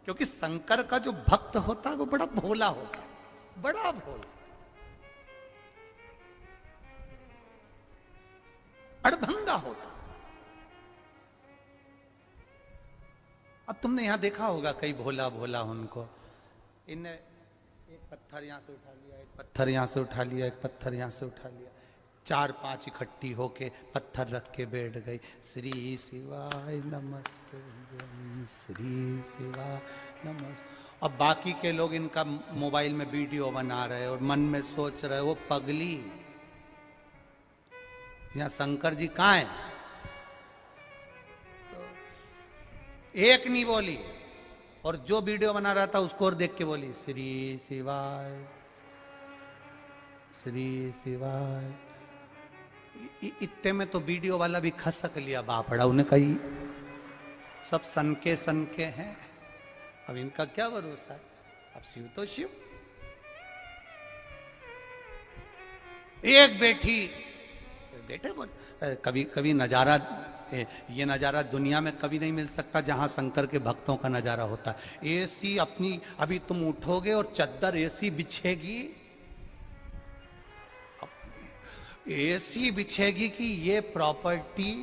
क्योंकि शंकर का जो भक्त होता है वो बड़ा भोला होता है, बड़ा भोला, अड़भंगा होता। अब तुमने यहां देखा होगा कई भोला भोला उनको, इन्हें एक पत्थर यहां से उठा लिया, एक पत्थर यहां से उठा लिया, एक पत्थर यहां से उठा लिया, 4-5 इकट्ठी होके पत्थर रख के बैठ गई। श्री शिवाय नमस्ते, श्री शिवाय नमस्ते। अब बाकी के लोग इनका मोबाइल में वीडियो बना रहे और मन में सोच रहे वो पगली, यहां शंकर जी कहां है? तो एक नहीं बोली, और जो वीडियो बना रहा था उसको और देख के बोली श्री शिवाय, श्री शिवाय। इतने में तो वीडियो वाला भी खसक लिया बापड़ा, उन्हें कही सब सनके हैं, अब इनका क्या भरोसा है, अब शिव तो शिव। एक बेटी बेटे कभी कभी नजारा, ये नजारा दुनिया में कभी नहीं मिल सकता जहां शंकर के भक्तों का नजारा होता है। एसी अपनी, अभी तुम उठोगे और चद्दर एसी बिछेगी, एसी बिछेगी कि ये प्रॉपर्टी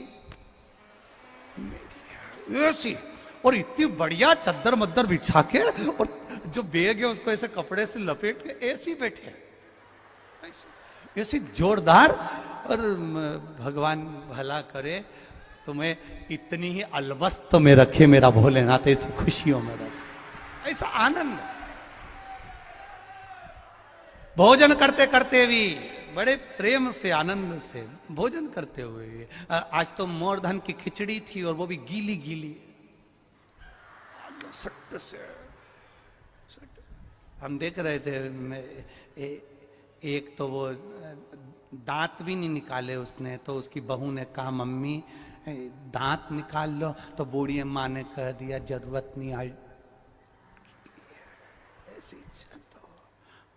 मेरी है, एसी। और इतनी बढ़िया चद्दर मद्दर बिछा के, और जो बैग है उसको ऐसे कपड़े से लपेट के एसी बैठे, ऐसी जोरदार। और भगवान भला करे तुम्हें इतनी ही अलवस्त में रखे मेरा भोलेनाथ, ऐसी खुशियों में रखे, ऐसा आनंद। भोजन करते करते भी बड़े प्रेम से आनंद से भोजन करते हुए, आज तो मोरधन की खिचड़ी थी और वो भी गीली गीली, सट से हम देख रहे थे। एक तो वो दांत भी नहीं निकाले उसने, तो उसकी बहू ने कहा मम्मी दांत निकाल लो, तो बूढ़ी अम्मा ने कह दिया जरूरत नहीं, आई ऐसी तो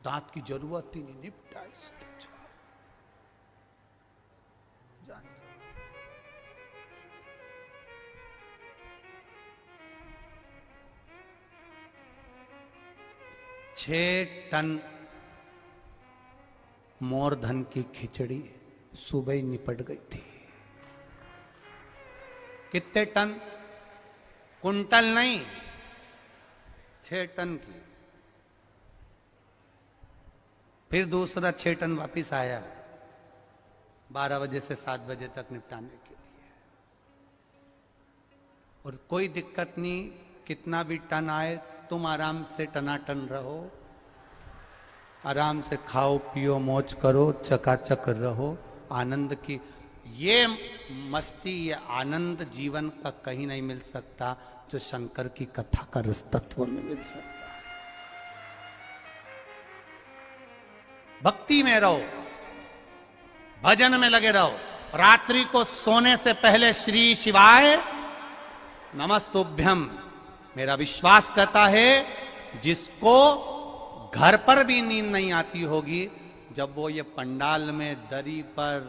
दांत की जरूरत ही नहीं, निपटा इससे। छह टन मोरधन की खिचड़ी सुबह ही निपट गई थी। कितने टन? कुंटल नहीं, 6 टन की। फिर दूसरा 6 टन वापिस आया 12 बजे से 7 बजे तक निपटाने के लिए। और कोई दिक्कत नहीं, कितना भी टन आए तुम आराम से टनाटन रहो, आराम से खाओ पियो मौज करो, चकाचक रहो। आनंद की ये मस्ती, ये आनंद जीवन का कहीं नहीं मिल सकता जो शंकर की कथा का रस तत्व में मिल सकता। भक्ति में रहो, भजन में लगे रहो। रात्रि को सोने से पहले श्री शिवाय नमस्तुभ्यम। मेरा विश्वास कहता है जिसको घर पर भी नींद नहीं आती होगी, जब वो ये पंडाल में दरी पर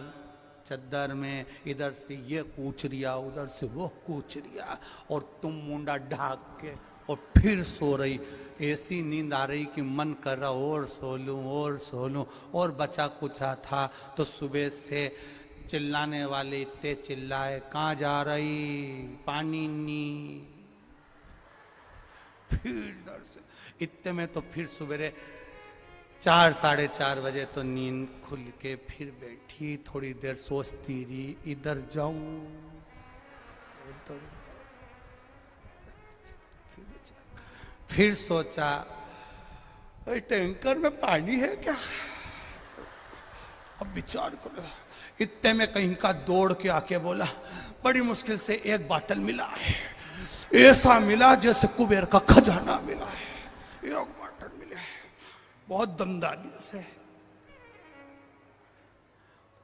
चद्दर में इधर से ये कूच रिया उधर से वो कूच रिया, और तुम मुंडा ढाक के और फिर सो रही, ऐसी नींद आ रही कि मन कर रहा और सो लूं और सो लूं। और बचा कुछा था तो सुबह से चिल्लाने वाले इतने चिल्लाए, कहाँ जा रही, पानी नी। फिर इधर से इतने में तो फिर सवेरे 4-4:30 बजे तो नींद खुल के फिर बैठी, थोड़ी देर सोचती रही, इधर जाऊं उधर। फिर सोचा टैंकर में पानी है क्या, अब विचार करो। इतने में कहीं का दौड़ के आके बोला, बड़ी मुश्किल से एक बाटल मिला है, ऐसा मिला जैसे कुबेर का खजाना मिला है, एक बाटल मिला है, बहुत दमदारी से,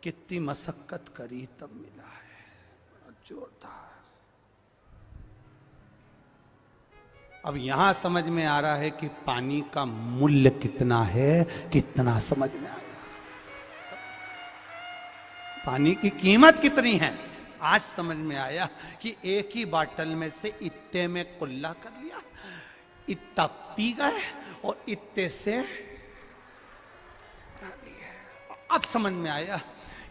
कितनी मशक्कत करी तब मिला है, बड़ा जोरदार। अब यहां समझ में आ रहा है कि पानी का मूल्य कितना है, कितना समझ में आया, पानी की कीमत कितनी है। आज समझ में आया कि एक ही बाटल में से इतने में कुल्ला कर लिया। इतना पी गए और इतने से अब समझ में आया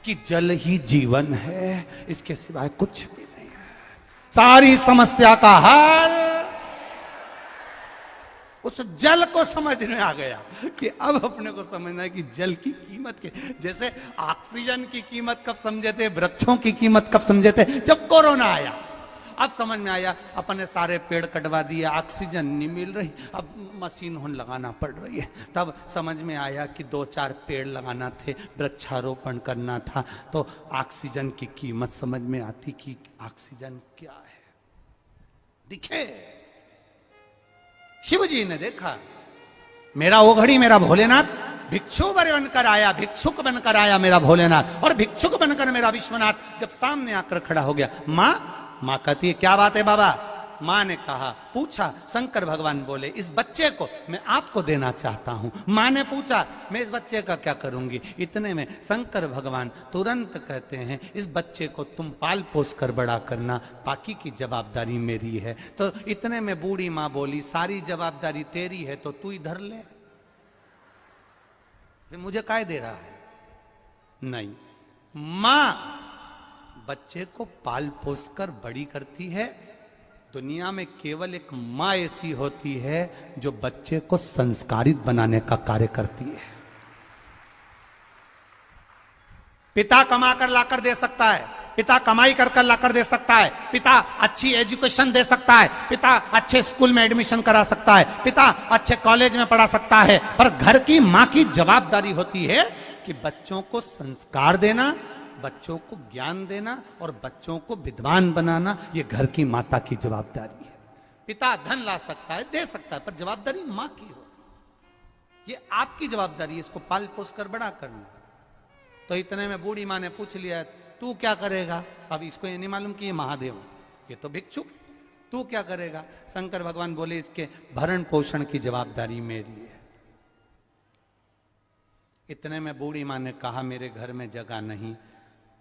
कि जल ही जीवन है, इसके सिवाय कुछ भी नहीं है। सारी समस्या का हल उस जल को समझ में आ गया कि अब अपने को समझना है कि जल की कीमत के, जैसे ऑक्सीजन की कीमत कब समझे थे, वृक्षों की कीमत कब समझे थे, जब कोरोना आया। अब समझ में आया, अपने सारे पेड़ कटवा दिए, ऑक्सीजन नहीं मिल रही, अब मशीन होने लगाना पड़ रही है। तब समझ में आया कि 2-4 पेड़ लगाना थे, वृक्षारोपण करना था, तो ऑक्सीजन की कीमत समझ में आती कि ऑक्सीजन क्या है। दिखे शिव जी ने देखा, मेरा ओघड़ी मेरा भोलेनाथ भिक्षु बनकर आया, भिक्षुक बनकर आया मेरा भोलेनाथ, और भिक्षुक बनकर मेरा विश्वनाथ जब सामने आकर खड़ा हो गया। माँ कहती है क्या बात है बाबा। माँ ने कहा, पूछा, शंकर भगवान बोले इस बच्चे को मैं आपको देना चाहता हूं। माँ ने पूछा मैं इस बच्चे का क्या करूंगी। इतने में शंकर भगवान तुरंत कहते हैं इस बच्चे को तुम पाल पोस कर बड़ा करना, बाकी की जवाबदारी मेरी है। तो इतने में बूढ़ी माँ बोली सारी जवाबदारी तेरी है तो तू इधर ले, मुझे काय दे रहा है। नहीं, माँ बच्चे को पाल पोस कर बड़ी करती है। दुनिया में केवल एक माँ ऐसी होती है जो बच्चे को संस्कारित बनाने का कार्य करती है। पिता कमा कर लाकर दे सकता है, पिता कमाई कर लाकर दे सकता है, पिता अच्छी एजुकेशन दे सकता है, पिता अच्छे स्कूल में एडमिशन करा सकता है, पिता अच्छे कॉलेज में पढ़ा सकता है, पर घर की माँ की जवाबदारी होती है कि बच्चों को संस्कार देना, बच्चों को ज्ञान देना और बच्चों को विद्वान बनाना। ये घर की माता की जवाबदारी है। पिता धन ला सकता है, दे सकता है, पर जवाबदारी माँ की होती है। ये आपकी जवाबदारी है इसको पाल पोस कर बड़ा करना। तो इतने में बूढ़ी माँ ने पूछ लिया तू क्या करेगा। अब इसको ये नहीं मालूम कि ये महादेव है, ये तो भिक्षुक, तू क्या करेगा। शंकर भगवान बोले इसके भरण पोषण की जवाबदारी मेरी है। इतने में बूढ़ी माँ ने कहा मेरे घर में जगह नहीं,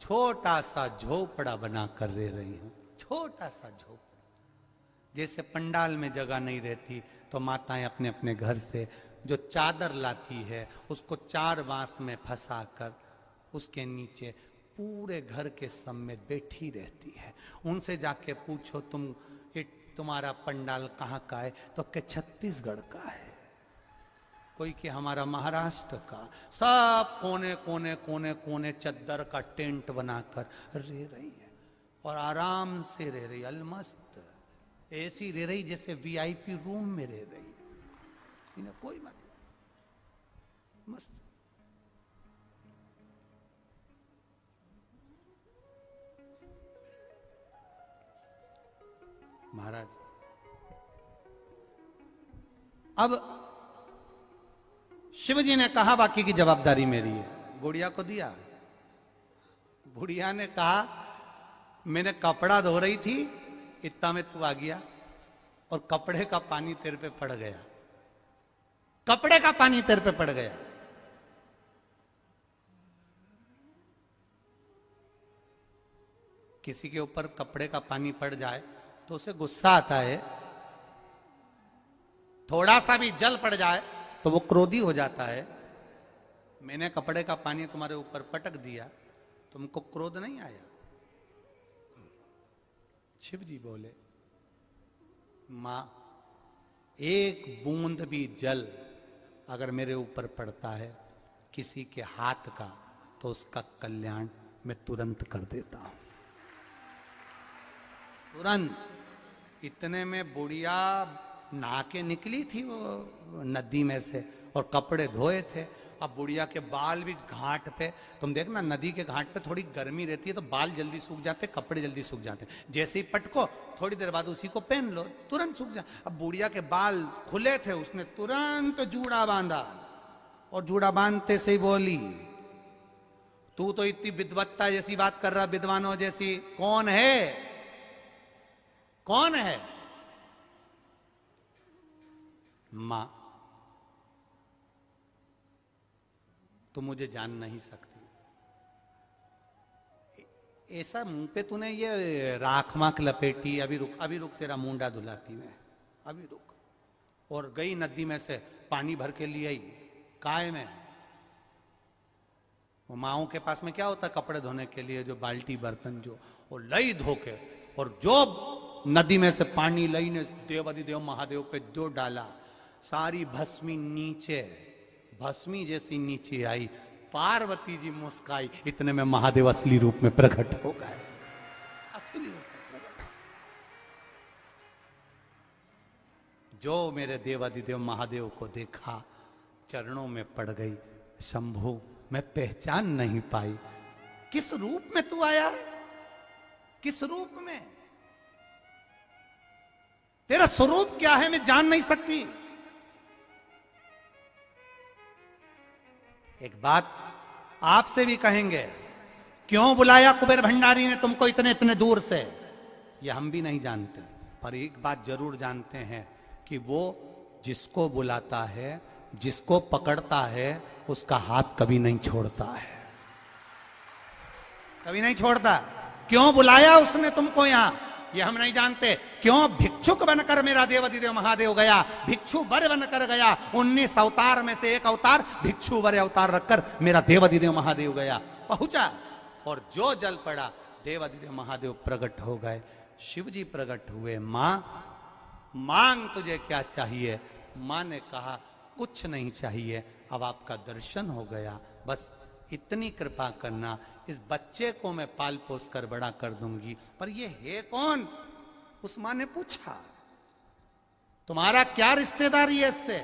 छोटा सा झोपड़ा बना कर रह रही हूं। छोटा सा झोपड़ा, जैसे पंडाल में जगह नहीं रहती तो माताएं अपने अपने घर से जो चादर लाती है उसको 4 बांस में फंसा कर उसके नीचे पूरे घर के समेत बैठी रहती है। उनसे जाके पूछो तुम्हारा पंडाल कहाँ का है, तो के छत्तीसगढ़ का है, कोई कि हमारा महाराष्ट्र का। सब कोने कोने कोने कोने चद्दर का टेंट बनाकर रह रही है और आराम से रह रही, अलमस्त ऐसी रह रही जैसे वीआईपी रूम में रह रही, इन्हें कोई मतलब, मस्त। महाराज अब शिव जी ने कहा बाकी की जवाबदारी मेरी है। बुढ़िया को दिया। बुढ़िया ने कहा मैंने कपड़ा धो रही थी, इतना में तू आ गया और कपड़े का पानी तेरे पे पड़ गया, कपड़े का पानी तेरे पे पड़ गया। किसी के ऊपर कपड़े का पानी पड़ जाए तो उसे गुस्सा आता है, थोड़ा सा भी जल पड़ जाए तो वो क्रोधी हो जाता है। मैंने कपड़े का पानी तुम्हारे ऊपर पटक दिया, तुमको क्रोध नहीं आया। शिव जी बोले मां एक बूंद भी जल अगर मेरे ऊपर पड़ता है किसी के हाथ का तो उसका कल्याण मैं तुरंत कर देता हूं, तुरंत। इतने में बुढ़िया नहा के निकली थी वो नदी में से और कपड़े धोए थे। अब बुढ़िया के बाल भी घाट पे, तुम देखना नदी के घाट पे थोड़ी गर्मी रहती है तो बाल जल्दी सूख जाते, कपड़े जल्दी सूख जाते। जैसे ही पटको थोड़ी देर बाद उसी को पहन लो, तुरंत सूख जाए। अब बुढ़िया के बाल खुले थे, उसने तुरंत जूड़ा बांधा और जूड़ा बांधते से ही बोली तू तो इतनी विद्वत्ता जैसी बात कर रहा, विद्वानों जैसी, कौन है, कौन है। मां तू मुझे जान नहीं सकती, ऐसा मुंह पे तूने ये राख माख लपेटी, अभी रुक तेरा मुंडा धुलाती मैं, अभी रुक। और गई नदी में से पानी भर के लिए आई, काय में? वो माओं के पास में क्या होता है कपड़े धोने के लिए, जो बाल्टी बर्तन, जो वो लई धो के, और जो नदी में से पानी लई ने देवाधिदेव महादेव पे जो डाला, सारी भस्मी नीचे, भस्मी जैसी नीचे आई। पार्वती जी मुस्काई, इतने में महादेव असली रूप में प्रकट हो गए, असली रूप में प्रकट। जो मेरे देवाधिदेव महादेव को देखा, चरणों में पड़ गई, शंभु मैं पहचान नहीं पाई, किस रूप में तू आया, किस रूप में, तेरा स्वरूप क्या है मैं जान नहीं सकती। एक बात आपसे भी कहेंगे, क्यों बुलाया कुबेर भंडारी ने तुमको इतने इतने दूर से, ये हम भी नहीं जानते, पर एक बात जरूर जानते हैं कि वो जिसको बुलाता है, जिसको पकड़ता है, उसका हाथ कभी नहीं छोड़ता है, कभी नहीं छोड़ता। क्यों बुलाया उसने तुमको यहां, ये हम नहीं जानते। क्यों भिक्षुक बनकर मेरा देवाधिदेव महादेव गया, भिक्षु वर बनकर गया, 19 अवतार में से एक अवतार भिक्षु वर अवतार रखकर मेरा देवाधिदेव महादेव गया, पहुंचा, और जो जल पड़ा देवाधिदेव महादेव प्रकट हो गए, शिव जी प्रकट हुए। मां मांग तुझे क्या चाहिए? मां ने कहा कुछ नहीं चाहिए, अब आपका दर्शन हो गया, बस इतनी कृपा करना, इस बच्चे को मैं पाल पोस कर बड़ा कर दूंगी। पर ये है कौन? उस मां ने पूछा, तुम्हारा क्या रिश्तेदारी है इससे,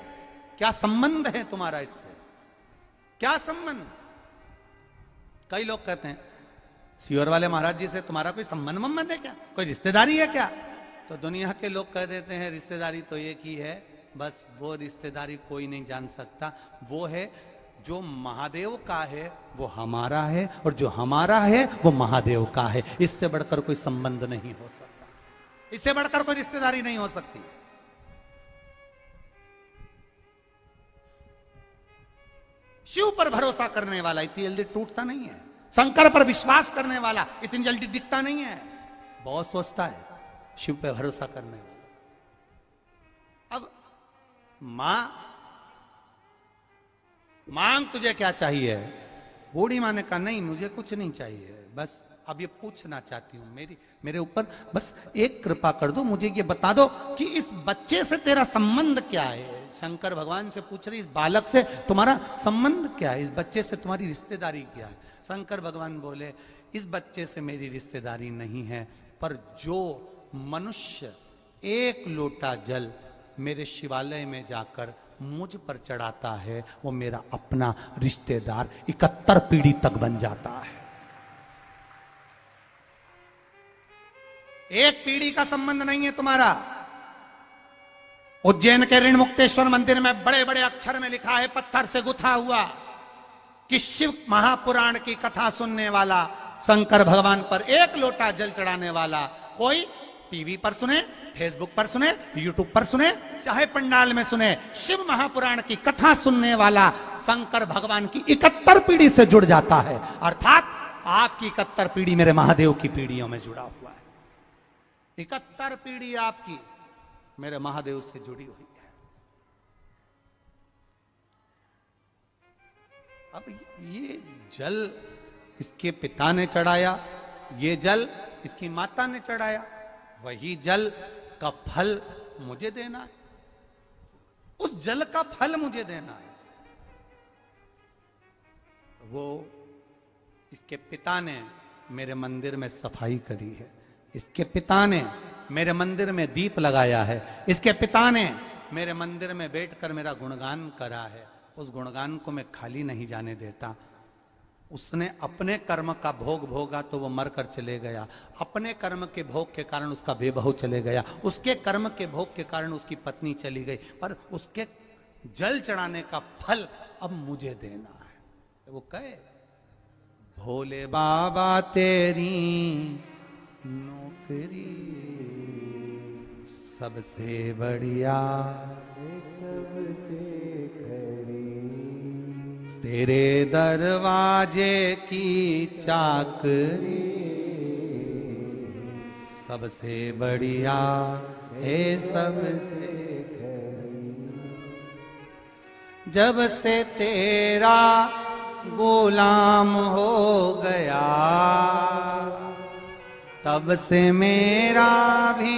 क्या संबंध है तुम्हारा इससे, क्या संबंध? कई लोग कहते हैं सियोर वाले महाराज जी से तुम्हारा कोई संबंध है क्या, कोई रिश्तेदारी है क्या? तो दुनिया के लोग कह देते हैं रिश्तेदारी तो एक ही है, बस वो रिश्तेदारी कोई नहीं जान सकता, वो है जो महादेव का है वो हमारा है, और जो हमारा है वो महादेव का है। इससे बढ़कर कोई संबंध नहीं हो सकता, इससे बढ़कर कोई रिश्तेदारी नहीं हो सकती। शिव पर भरोसा करने वाला इतनी जल्दी टूटता नहीं है, शंकर पर विश्वास करने वाला इतनी जल्दी दिखता नहीं है, बहुत सोचता है शिव पे भरोसा करने वाला। अब मांग तुझे क्या चाहिए? बूढ़ी मां ने कहा नहीं मुझे कुछ नहीं चाहिए, बस अब ये पूछना चाहती हूं, मेरे ऊपर बस एक कृपा कर दो, मुझे ये बता दो कि इस बच्चे से तेरा संबंध क्या है। शंकर भगवान से पूछ रही, इस बालक से तुम्हारा संबंध क्या है, इस बच्चे से तुम्हारी रिश्तेदारी क्या है? शंकर भगवान बोले इस बच्चे से मेरी रिश्तेदारी नहीं है, पर जो मनुष्य एक लोटा जल मेरे शिवालय में जाकर मुझ पर चढ़ाता है वो मेरा अपना रिश्तेदार 71 पीढ़ी तक बन जाता है। एक पीढ़ी का संबंध नहीं है तुम्हारा। उज्जैन के ऋण मुक्तेश्वर मंदिर में बड़े बड़े अक्षर में लिखा है, पत्थर से गुथा हुआ, कि शिव महापुराण की कथा सुनने वाला, शंकर भगवान पर एक लोटा जल चढ़ाने वाला, कोई टीवी पर सुने, फेसबुक पर सुने, यूट्यूब पर सुने, चाहे पंडाल में सुने, शिव महापुराण की कथा सुनने वाला शंकर भगवान की 71 पीढ़ी से जुड़ जाता है। अर्थात आपकी 71 पीढ़ी मेरे महादेव की पीढ़ियों में जुड़ा हुआ है। 71 पीढ़ी आपकी मेरे महादेव से जुड़ी हुई है। अब ये जल इसके पिता ने चढ़ाया, ये जल इसकी माता ने चढ़ाया, वही जल का फल मुझे देना है, उस जल का फल मुझे देना है। वो इसके पिता ने मेरे मंदिर में सफाई करी है, इसके पिता ने मेरे मंदिर में दीप लगाया है, इसके पिता ने मेरे मंदिर में बैठकर मेरा गुणगान करा है, उस गुणगान को मैं खाली नहीं जाने देता। उसने अपने कर्म का भोग भोगा तो वो मरकर चले गया, अपने कर्म के भोग के कारण उसका बेबहू चले गया, उसके कर्म के भोग के कारण उसकी पत्नी चली गई, पर उसके जल चढ़ाने का फल अब मुझे देना है। वो कहे भोले बाबा तेरी नौकरी सबसे बढ़िया, सबसे तेरे दरवाजे की चाकरी सबसे बढ़िया है, सबसे खरी। जब से तेरा गुलाम हो गया, तब से मेरा भी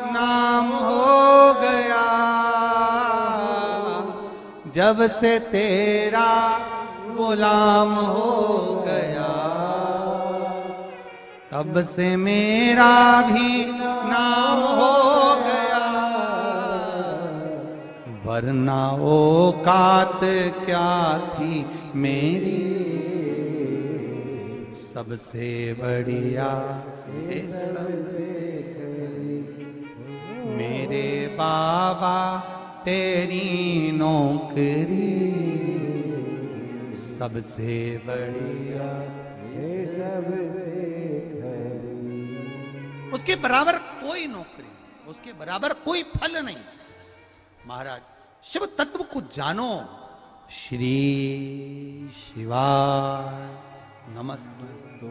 नाम हो गया। जब से तेरा गुलाम हो गया, तब से मेरा भी नाम हो गया। वरना औकात क्या थी मेरी, सबसे बढ़िया सबसे मेरे बाबा तेरी नौकरी, सबसे बढ़िया सबसे। उसके बराबर कोई नौकरी नहीं, उसके बराबर कोई फल नहीं। महाराज शिव तत्व को जानो। श्री शिवाय नमस्तु।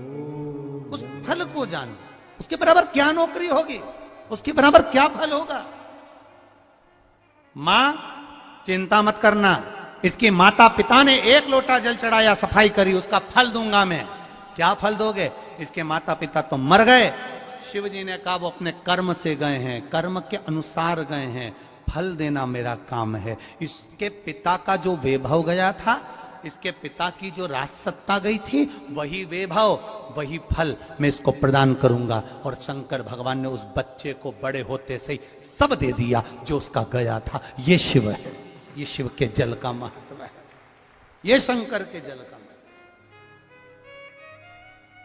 उस फल को जानो, उसके बराबर क्या नौकरी होगी, उसके बराबर क्या फल होगा। मां चिंता मत करना, इसके माता पिता ने एक लोटा जल चढ़ाया, सफाई करी, उसका फल दूंगा मैं। क्या फल दोगे? इसके माता पिता तो मर गए। शिव जी ने कहा वो अपने कर्म से गए हैं, कर्म के अनुसार गए हैं, फल देना मेरा काम है। इसके पिता का जो वैभव गया था, इसके पिता की जो राजसत्ता गई थी, वही वैभव वही फल मैं इसको प्रदान करूंगा। और शंकर भगवान ने उस बच्चे को बड़े होते से ही सब दे दिया जो उसका गया था। ये शिव है, ये शिव के जल का महत्व है, ये शंकर के जल का महत्व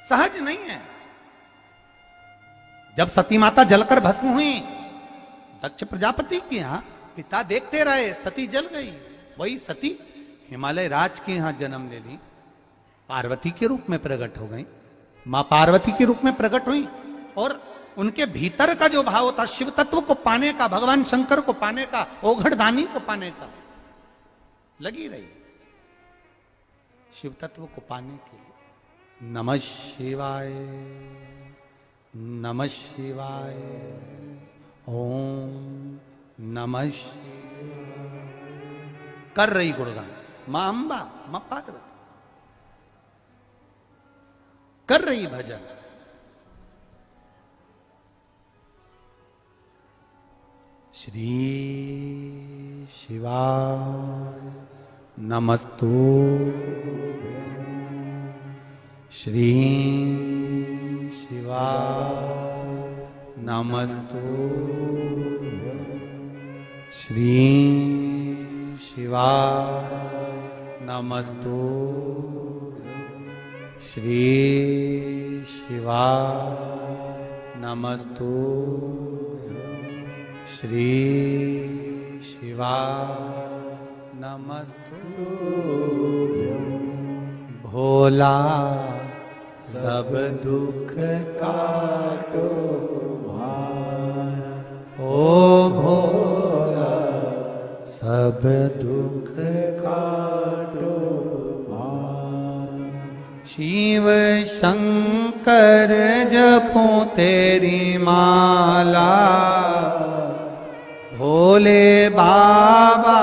सहज नहीं है। जब सती माता जलकर भस्म हुई, दक्ष प्रजापति के यहां पिता देखते रहे, सती जल गई। वही सती हिमालय राज के यहां जन्म ले ली, पार्वती के रूप में प्रकट हो गई, मां पार्वती के रूप में प्रकट हुई। और उनके भीतर का जो भाव था शिव तत्व को पाने का, भगवान शंकर को पाने का, ओघड़दानी को पाने का, लगी रही शिव तत्व को पाने के लिए। नमः शिवाय नमः शिवाय ओम नमः शिवाय। कर रही गुणगान मां अंबा, मां पार्वती कर रही भजन। श्री शिवाय नमस्तु, श्री शिवाय नमस्तु, श्री शिवाय नमस्तु, श्री शिवाय नमस्तु, श्री शिवाय नमस्तु। भोला सब दुख काटो भार, ओ भोला सब दुख काटो भार। शिव शंकर जपो तेरी माला, भोले बाबा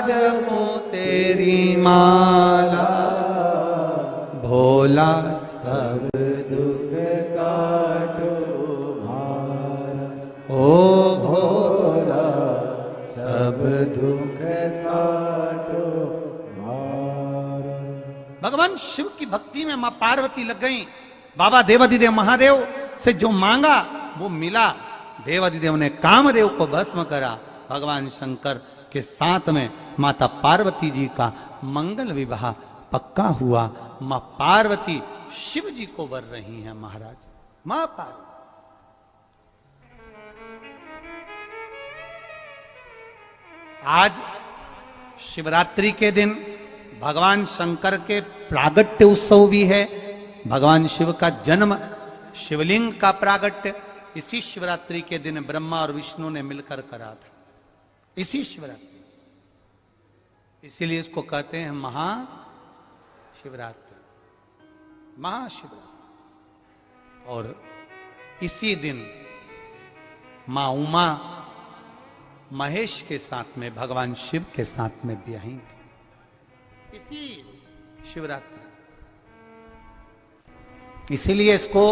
जपो तेरी माला। भोला सब दुख काटो भार, ओ भोला सब दुख काटो भार। भगवान शिव की भक्ति में मां पार्वती लग गई। बाबा देवाधिदेव महादेव से जो मांगा वो मिला। देवाधिदेव ने कामदेव को भस्म करा। भगवान शंकर के साथ में माता पार्वती जी का मंगल विवाह पक्का हुआ। मां पार्वती शिव जी को वर रही हैं। महाराज मां पार्वती आज शिवरात्रि के दिन भगवान शंकर के प्रागट्य उत्सव भी है। भगवान शिव का जन्म, शिवलिंग का प्रागट्य इसी शिवरात्रि के दिन ब्रह्मा और विष्णु ने मिलकर करा था, इसी शिवरात्रि। इसीलिए इसको कहते हैं महाशिवरात्रि, महाशिवरात्रि। और इसी दिन मां उमा महेश के साथ में, भगवान शिव के साथ में ब्याही थी। इसी शिवरात्रि, इसीलिए इसको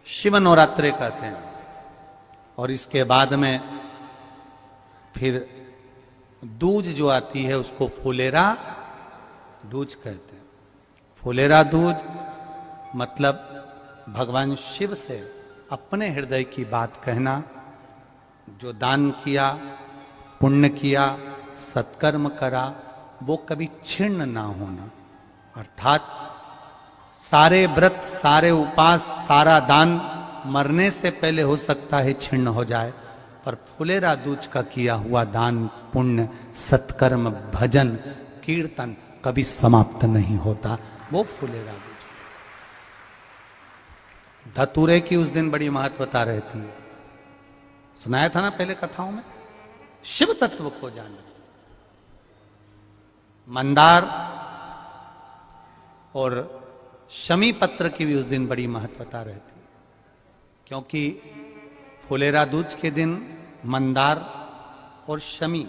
शिव नवरात्रि कहते हैं। और इसके बाद में फिर दूज जो आती है उसको फुलेरा दूज कहते हैं। फुलेरा दूज मतलब भगवान शिव से अपने हृदय की बात कहना, जो दान किया, पुण्य किया, सत्कर्म करा, वो कभी क्षीण ना होना। अर्थात सारे व्रत, सारे उपास, सारा दान मरने से पहले हो सकता है छिन्न हो जाए, पर फुलेरा दूज का किया हुआ दान, पुण्य, सत्कर्म, भजन, कीर्तन कभी समाप्त नहीं होता। वो फुलेरा दूज। धतूरे की उस दिन बड़ी महत्वता रहती है। सुनाया था ना पहले कथाओं में, शिव तत्व को जाना। मंदार और शमी पत्र की भी उस दिन बड़ी महत्वता रहती है, क्योंकि फुलेरा दूज के दिन मंदार और शमी,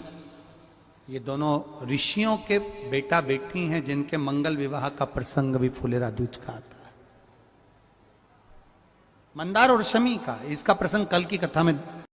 ये दोनों ऋषियों के बेटा बेटी हैं, जिनके मंगल विवाह का प्रसंग भी फुलेरा दूज का आता है। मंदार और शमी का इसका प्रसंग कल की कथा में